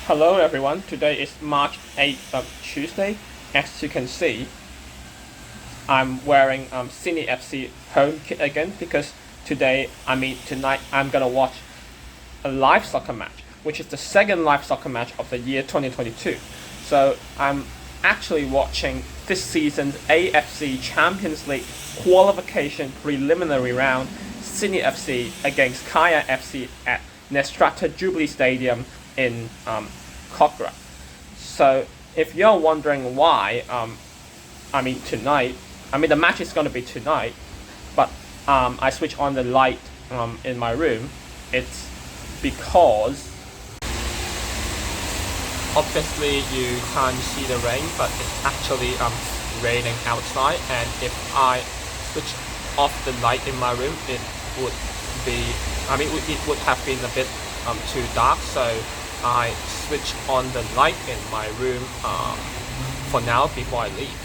Hello everyone, today is March 8th of Tuesday. As you can see, I'm wearing Sydney FC home kit again because tonight I'm gonna watch a live soccer match, which is the second live soccer match of the year 2022. So I'm actually watching this season's AFC Champions League qualification preliminary round, Sydney FC against kayafc at Netstrata Jubilee Stadium in Kogarah. So if you're wondering why, tonight, the match is going to be tonight, but I switch on the light in my room. It's because obviously you can't see the rain, but it's actually raining outside, and if I switch off the light in my room, it would have been a bit too dark, so I switch on the light in my room for now before I leave.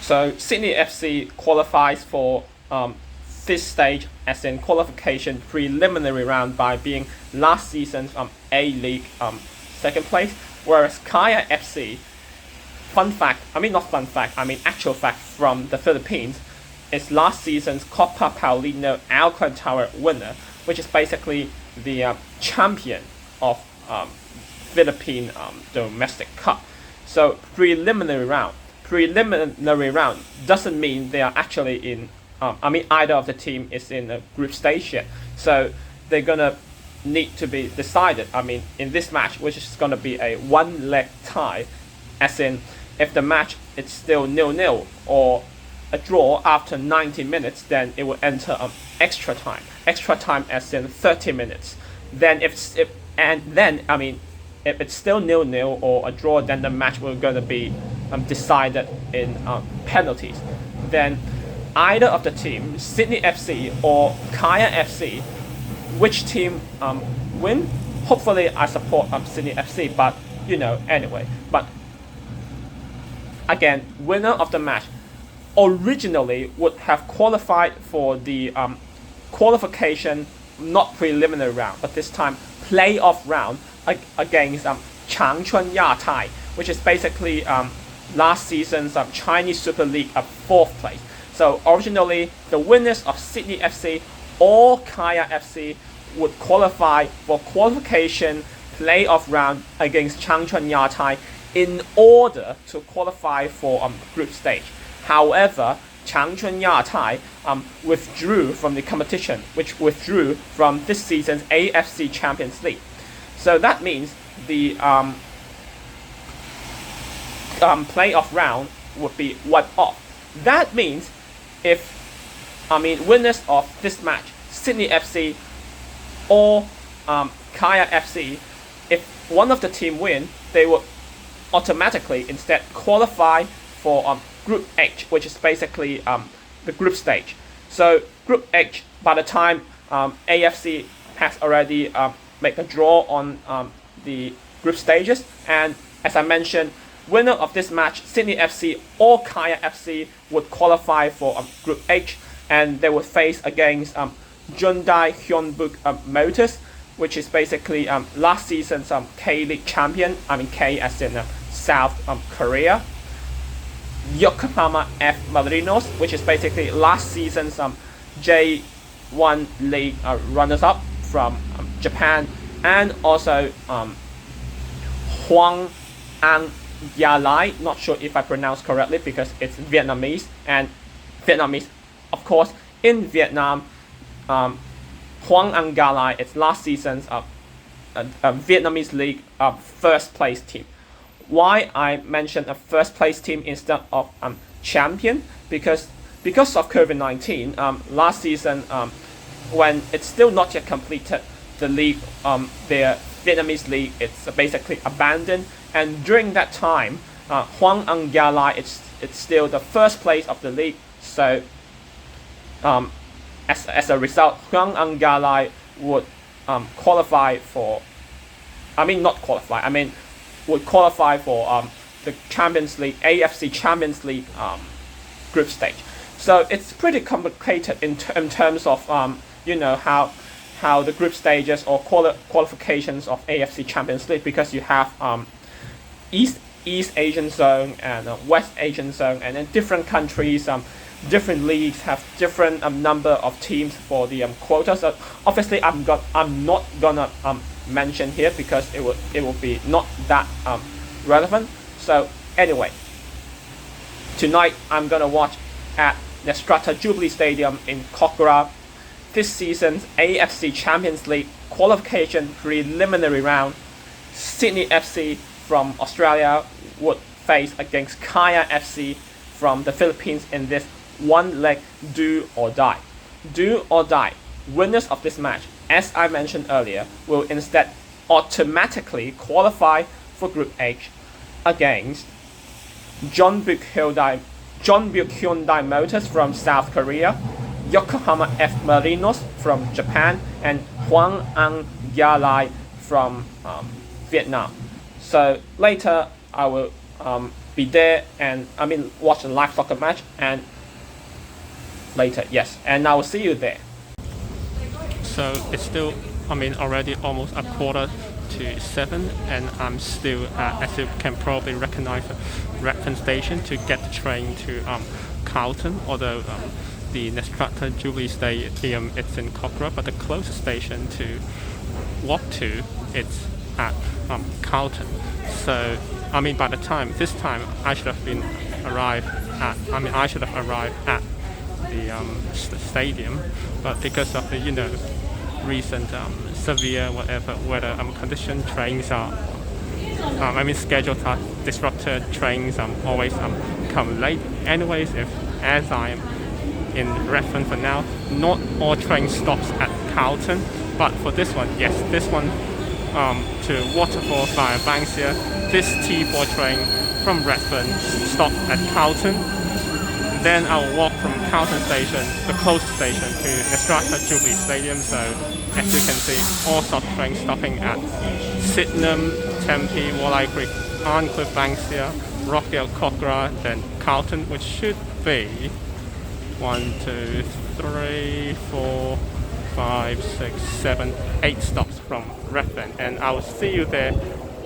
So Sydney FC qualifies for this stage as in qualification preliminary round by being last season's A-League second place, whereas kayafc, actual fact from the Philippines, is last season's Copa Paulino Alcon Tower winner, which is basically the champion of Philippine domestic cup. So preliminary round doesn't mean they are actually in either of the team is in a group stage yet, so they're gonna need to be decided in this match, which is gonna be a one-leg tie, as in if the match is still 0-0 or a draw after 90 minutes, then it will enter extra time as in 30 minutes. Then if it's still 0-0 or a draw, then the match will gonna be decided in penalties. Then either of the team, Sydney FC or kayafc, which team win? Hopefully I support Sydney FC, but anyway. But again, winner of the match originally would have qualified for the qualification, not preliminary round, but this time playoff round against Changchun Yatai, which is basically last season's Chinese Super League fourth place. So originally, the winners of Sydney FC or kayafc would qualify for qualification playoff round against Changchun Yatai in order to qualify for group stage. However, Changchun Yatai withdrew from the competition, which withdrew from this season's AFC Champions League. So that means the playoff round would be wiped off. That means if winners of this match, Sydney FC or kayafc, if one of the team win, they will automatically instead qualify for Group H, which is basically the group stage. So Group H, by the time AFC has already made a draw on the group stages, and as I mentioned, winner of this match, Sydney FC or kayafc, would qualify for Group H, and they would face against Hyundai Motors, which is basically last season's K-League champion, K as in South Korea. Yokohama F Marinos, which is basically last season's J1 League runners-up from Japan, and also Hoang, not sure if I pronounced correctly because it's Vietnamese, and Vietnamese, of course, in Vietnam, Hoang it's last season's Vietnamese League first place team. Why I mentioned a first place team instead of champion? Because of COVID-19, last season, when it's still not yet completed, the league, their Vietnamese league, it's basically abandoned, and during that time, Hoang it's still the first place of the league. So as a result, Hoang would qualify for, would qualify for the Champions League, AFC Champions League group stage. So it's pretty complicated in terms of how the group stages or qualifications of AFC Champions League, because you have East Asian zone and West Asian zone, and then different countries, different leagues have different number of teams for the quotas. Obviously, I'm not gonna mention here because it will be not that relevant. So anyway, tonight I'm gonna watch at Netstrata Jubilee Stadium in Kogarah this season's AFC Champions League qualification preliminary round. Sydney FC from Australia would face against kayafc from the Philippines in this one-leg do or die. Do or die. Winners of this match, as I mentioned earlier, will instead automatically qualify for Group H against Jeonbuk Hyundai Motors from South Korea, Yokohama F Marinos from Japan, and Hoang from Vietnam. So later I will be there and watch a live soccer match, and later, yes, and I will see you there. So it's still, already almost 6:45, and I'm still, as you can probably recognize, Redfern Station to get the train to Carlton, although the Netstrata Jubilee Stadium it's in Kogarah, but the closest station to walk to it's at Carlton. So by the time this time I should have arrived at the stadium, but because of the recent severe weather condition, trains are schedules are disrupted, trains always come late. Anyways, as I am in Redfern for now, not all train stops at Carlton, but for this one, yes, this one to Waterfall via Banksia, this T4 train from Redfern stops at Carlton. Then I will walk from Carlton Station, the closest station, to Netstrata Jubilee Stadium. So as you can see, all sorts of trains stopping at Sydenham, Tempe, Walleye Creek, Arncliffe, Banksia, Rockdale, Kogarah, then Carlton, which should be 1, 2, 3, 4, 5, 6, 7, 8 stops from Redfern, and I will see you there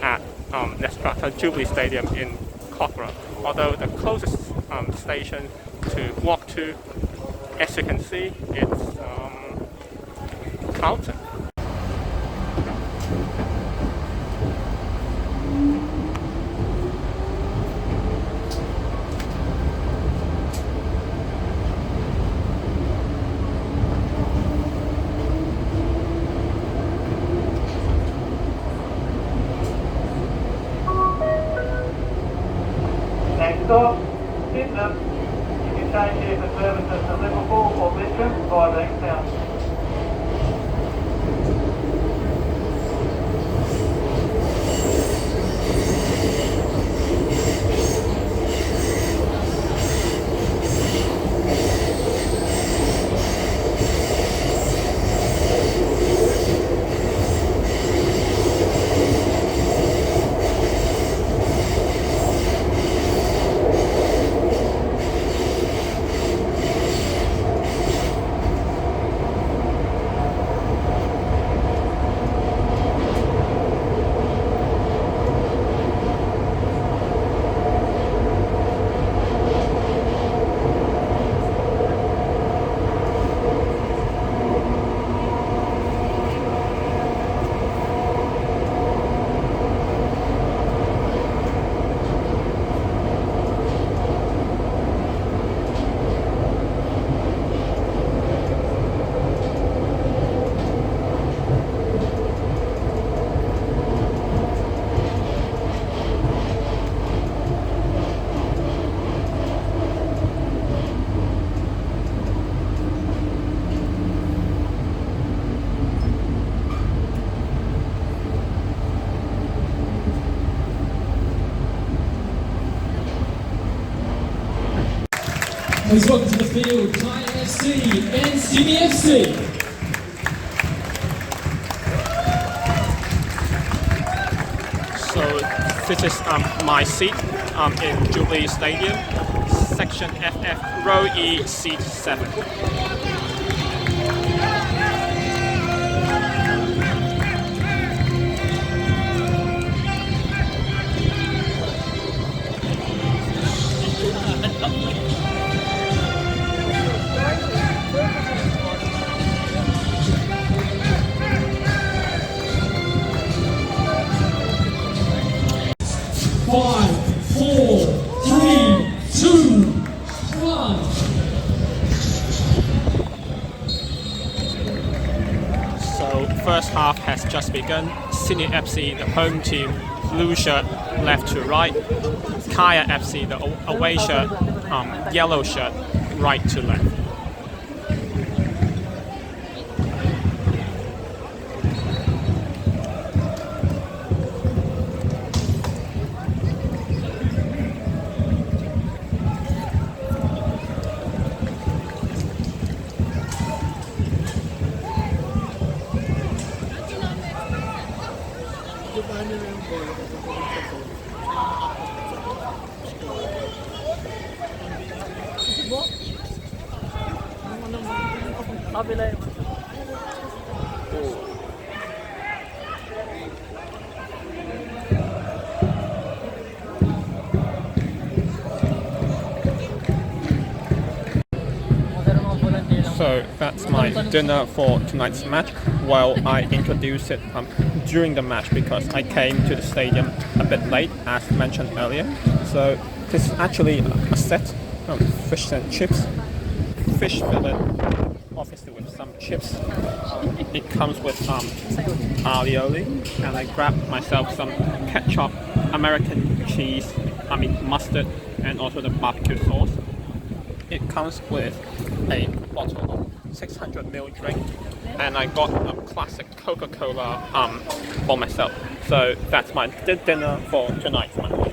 at Netstrata Jubilee Stadium in Kogarah. Although the closest station to walk to, as you can see, it's Carlton. Next stop, Sydenham. You can change here for services to Liverpool or Mitcham via Bankstown. Please welcome to the field, kayafc and Sydney FC. So this is my seat in Jubilee Stadium, Section FF, Row E, Seat 7. 5, 4, 3, 2, 1. So first half has just begun. Sydney FC, the home team, blue shirt, left to right. Kaya FC, the away shirt, yellow shirt, right to left. So that's my dinner for tonight's match. While I introduced it during the match because I came to the stadium a bit late, as mentioned earlier. So this is actually a set of fish and chips, fish fillet, obviously with some chips. It comes with alioli, and I grabbed myself some ketchup, American cheese, mustard, and also the barbecue sauce. It comes with a bottle of 600ml drink, and I got a classic Coca-Cola for myself. So that's my dinner for tonight's match.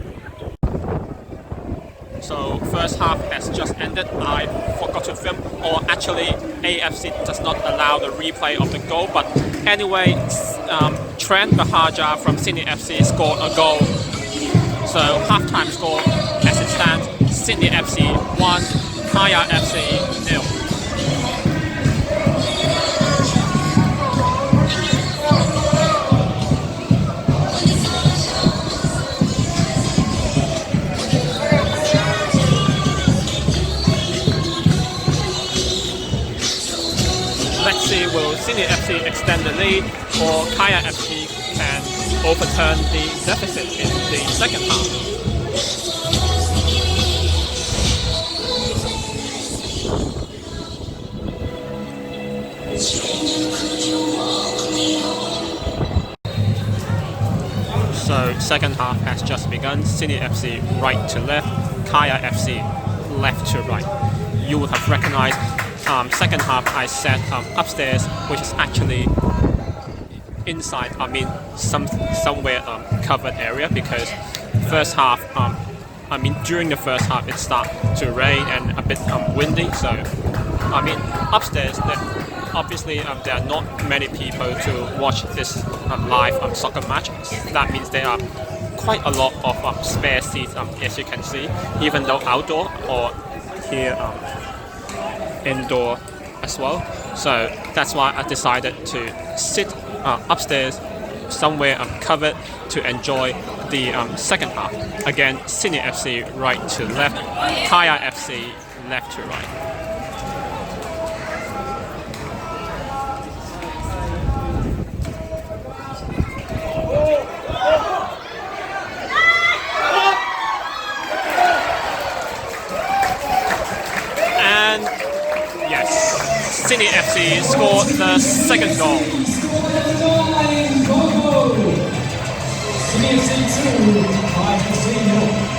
So first half has just ended. I forgot to film, or actually AFC does not allow the replay of the goal, but anyway, Trent Buhagiar from Sydney FC scored a goal. So halftime score as it stands, Sydney FC 1, Kaya FC 0. Let's see, will Sydney FC extend the lead, or Kaya FC can overturn the deficit in the second half? So second half has just begun. Sydney FC right to left, Kaya FC left to right. You would have recognized second half I sat upstairs, which is actually inside, somewhere covered area, because first half, during the first half it started to rain and a bit windy. So upstairs, obviously there are not many people to watch this live soccer match. That means there are quite a lot of spare seats, as you can see, even though outdoor or here indoor as well. So that's why I decided to sit upstairs somewhere covered to enjoy the second half. Again, Sydney FC right to left, Kaya FC left to right. And yes, Sydney FC scored the second goal. Bobo. Sydney FC 2, KFC 0.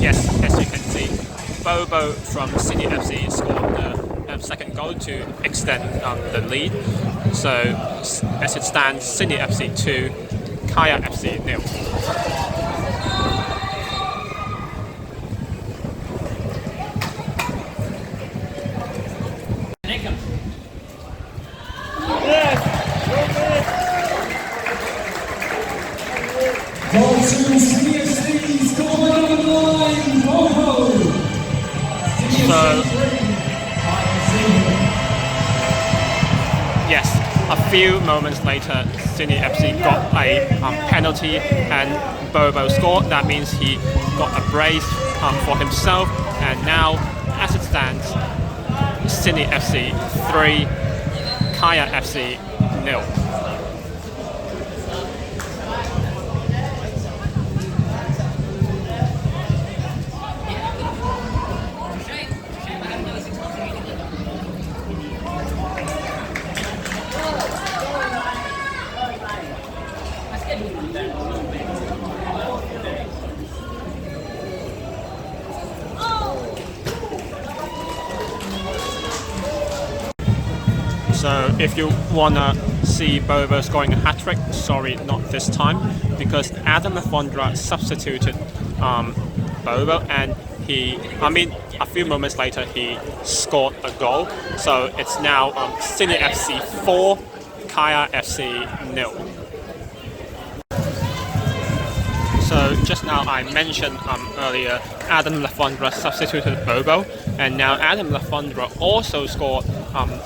Yes, as you can see, Bobo from Sydney FC scored the second goal to extend the lead. So as it stands, Sydney FC 2, Kaya FC 0. Goal to Sydney FC, scored on the line, Bobo. So few moments later, Sydney FC got a penalty and Bobo scored. That means he got a brace for himself, and now, as it stands, Sydney FC 3, kayafc 0. So if you wanna see Bobo scoring a hat-trick, sorry, not this time, because Adam Fondre substituted Bobo, and a few moments later he scored a goal. So it's now Sydney FC 4, kayafc 0. So just now I mentioned earlier Adam Fondre substituted Bobo, and now Adam Fondre also scored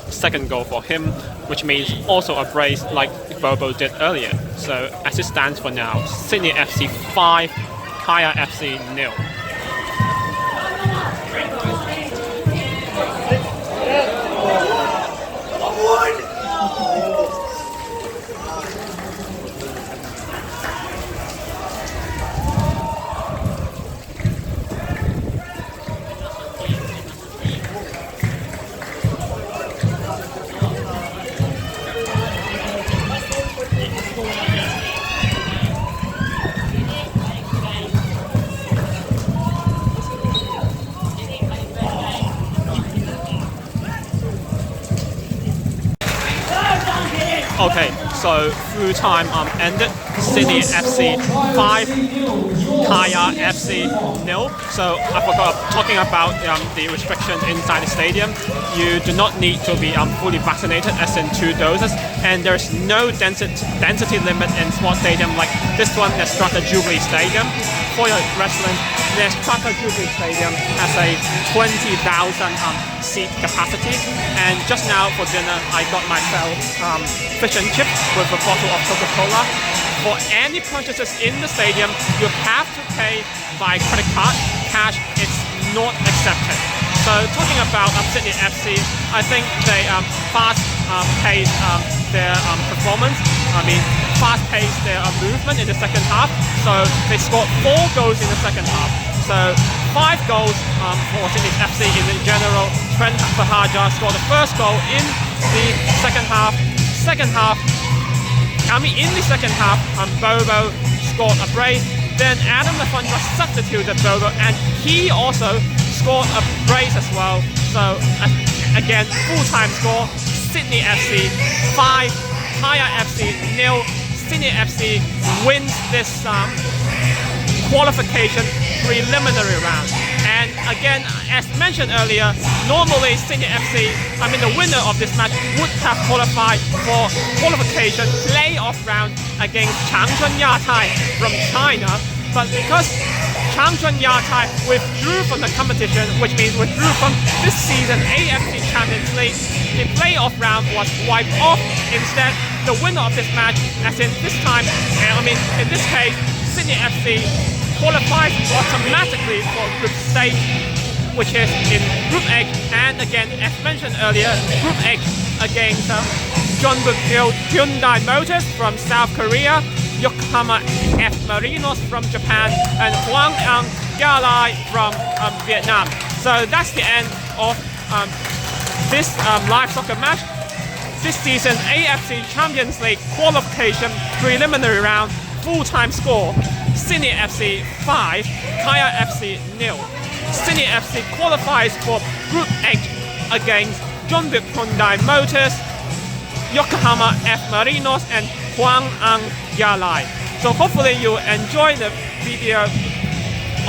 second goal for him, which means also a brace like Bobo did earlier. So as it stands for now, Sydney FC 5, kayafc 0. Okay, so full time ended. Sydney FC 5, kayafc 0. So I forgot talking about the restrictions inside the stadium. You do not need to be fully vaccinated, as in 2 doses, and there's no density limit in sports stadium like this one, Netstrata Jubilee Stadium. For your reference, Netstrata Jubilee Stadium has a 20,000 seat capacity, and just now for dinner I got myself fish and chips with a bottle of Coca-Cola. For any purchases in the stadium, you have to pay by credit card. Cash is not accepted. So talking about Sydney FC, I think they fast-paced their performance. Fast-paced their movement in the second half. So they scored 4 goals in the second half. So 5 goals for Sydney FC in general. Trent Buhagiar scored the first goal in the second half. In the second half, Bobo scored a brace. Then Adam Fondre substituted Bobo, and he also scored a brace as well. So again, full-time score: Sydney FC 5, kayafc 0. Sydney FC wins this qualification preliminary round. And again, as mentioned earlier, normally Sydney FC, the winner of this match would have qualified for qualification playoff round against Changchun Yatai from China. But because Changchun Yatai withdrew from the competition, which means withdrew from this season AFC Champions League, the playoff round was wiped off. Instead, the winner of this match, as in this time, in this case, Sydney FC qualifies automatically for group stage, which is in Group H, and again, as mentioned earlier, Group H against Jeonbuk Hyundai Motors from South Korea, Yokohama F Marinos from Japan, and Hoang from Vietnam. So that's the end of this live soccer match. This season AFC Champions League qualification preliminary round, full-time score: Sydney FC 5, kayafc 0. Sydney FC qualifies for Group H against Jeonbuk Hyundai Motors, Yokohama F Marinos, and Hoang. So hopefully you enjoy the video,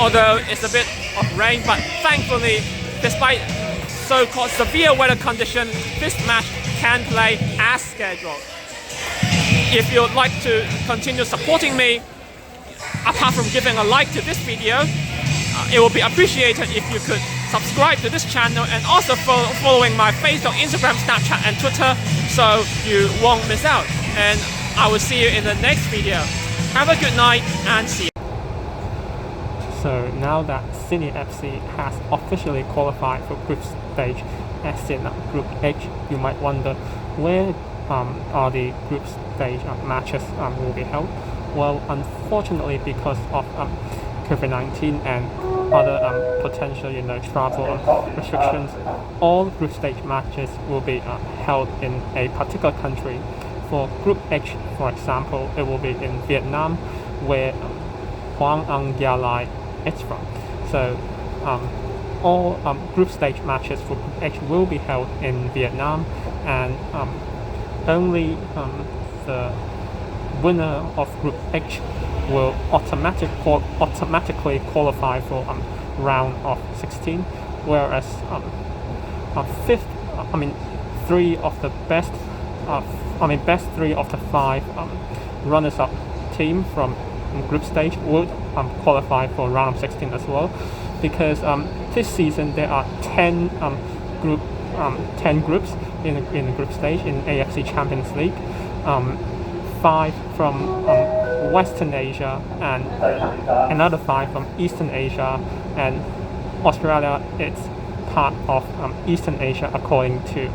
although it's a bit of rain, but thankfully, despite so-called severe weather conditions, this match can play as scheduled. If you'd like to continue supporting me, apart from giving a like to this video, it would be appreciated if you could subscribe to this channel and also following my Facebook, Instagram, Snapchat and Twitter so you won't miss out. And I will see you in the next video. Have a good night and see you. So now that Sydney FC has officially qualified for group stage as in Group H, you might wonder where are the group stage matches will be held. Well, unfortunately, because of COVID-19 and other potential travel restrictions, all group stage matches will be held in a particular country. For Group H, for example, it will be in Vietnam, where Hoang is from. So all group stage matches for Group H will be held in Vietnam, and only the winner of Group H will automatically qualify for round of 16, whereas best three of the 5 runners-up team from group stage would qualify for round of 16 as well, because this season there are 10 groups in the group stage in AFC Champions League. 5 from Western Asia and another 5 from Eastern Asia, and Australia is part of Eastern Asia according to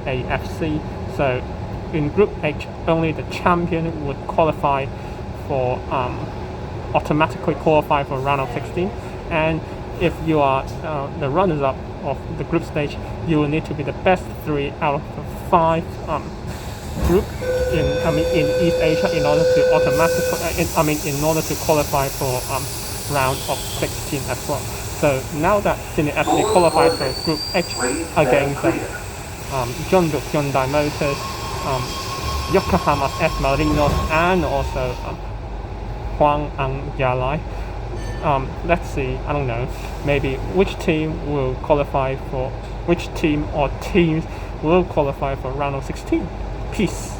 AFC. So in Group H, only the champion would qualify for automatically qualify for round of 16, and if you are the runners-up of the group stage, you will need to be the best 3 out of the 5 group in East Asia in order to in order to qualify for round of 16 as well. So now that Sydney FC qualified for Group H against Jeonbuk Hyundai Motors, Yokohama F Marinos, and also Hoang. Let's see, I don't know, maybe which team or teams will qualify for round of 16. Peace.